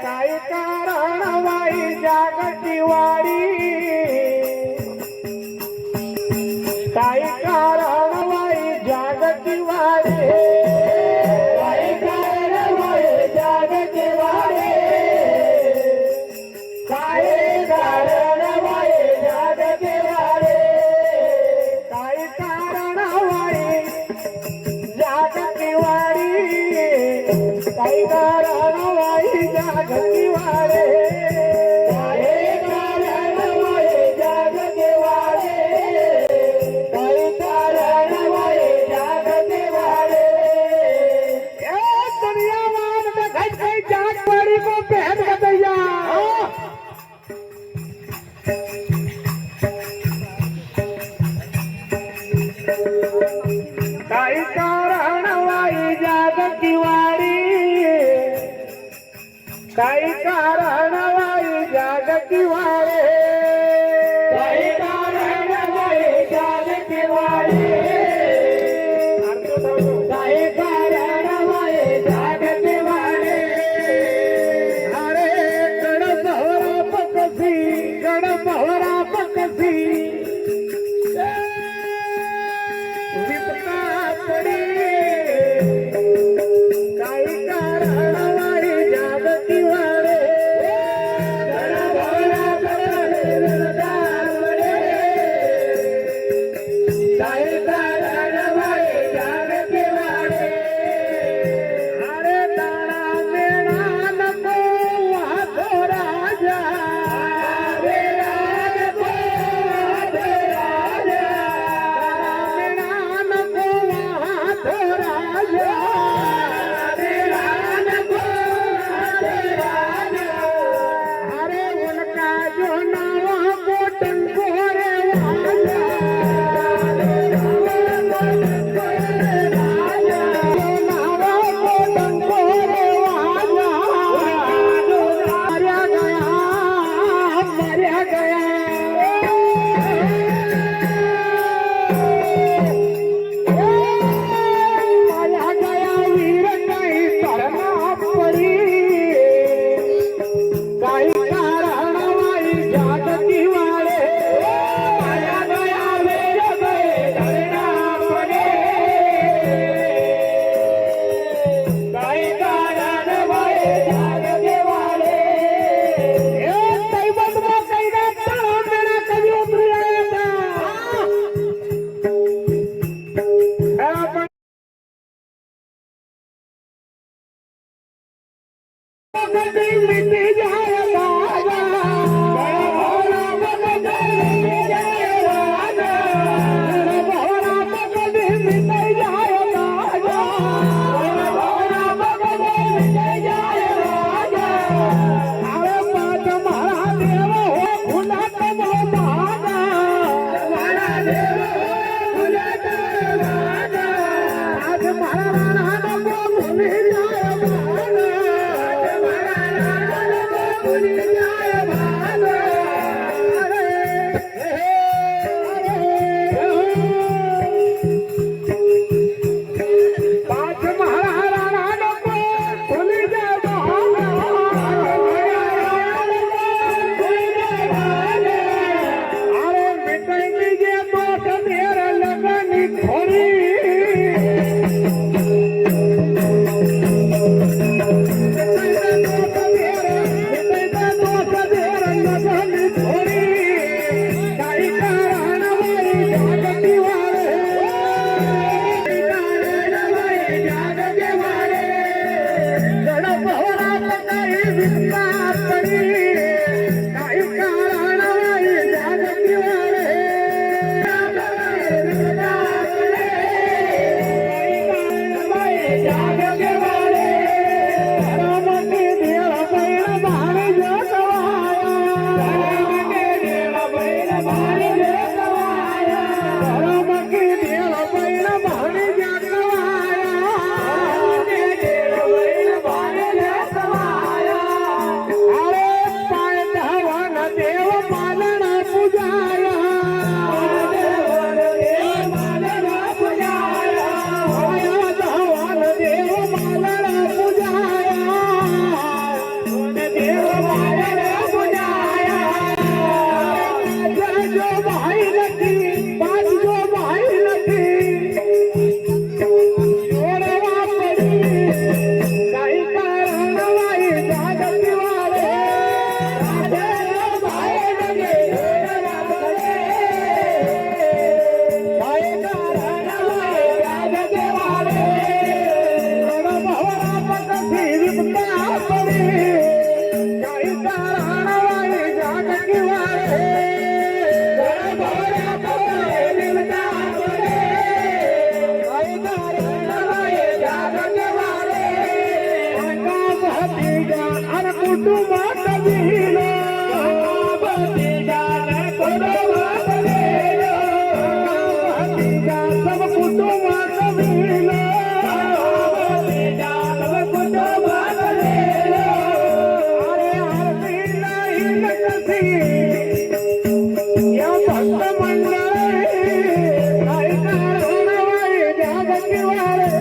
काय कारण बाई जागती वाडी काय कारण बाई जागती वाडी काय कारण बाई जागती वाडी काय कारण बाई जागती वाडी काय कारण बाई जागती वाडी काय कारण बाई जागती वाडी काय कारण वाई जागती वाडी काय कारण वाई जागती वाडी काय कारण वाई जागती वाडी काय कारण वाई जागती वाडी अरे गड भवरा पकसी गड भवरा पकसी काय कारण वाई जागती वाडी काय कारण वाई जागती वाडी अरे तारा मेळा नको वाहतो राजा मेळा नको वाहतो राजा मेळा नको वाहतो राजा मेळा नको वाहतो राजा अरे उनका जो नाव कोटन गोरे वाजा कुटुंबात दिलं सब कुटुंबात दिलं अरे आरती नाही कशी या भक्त मंडळी काय कारण जागती वारे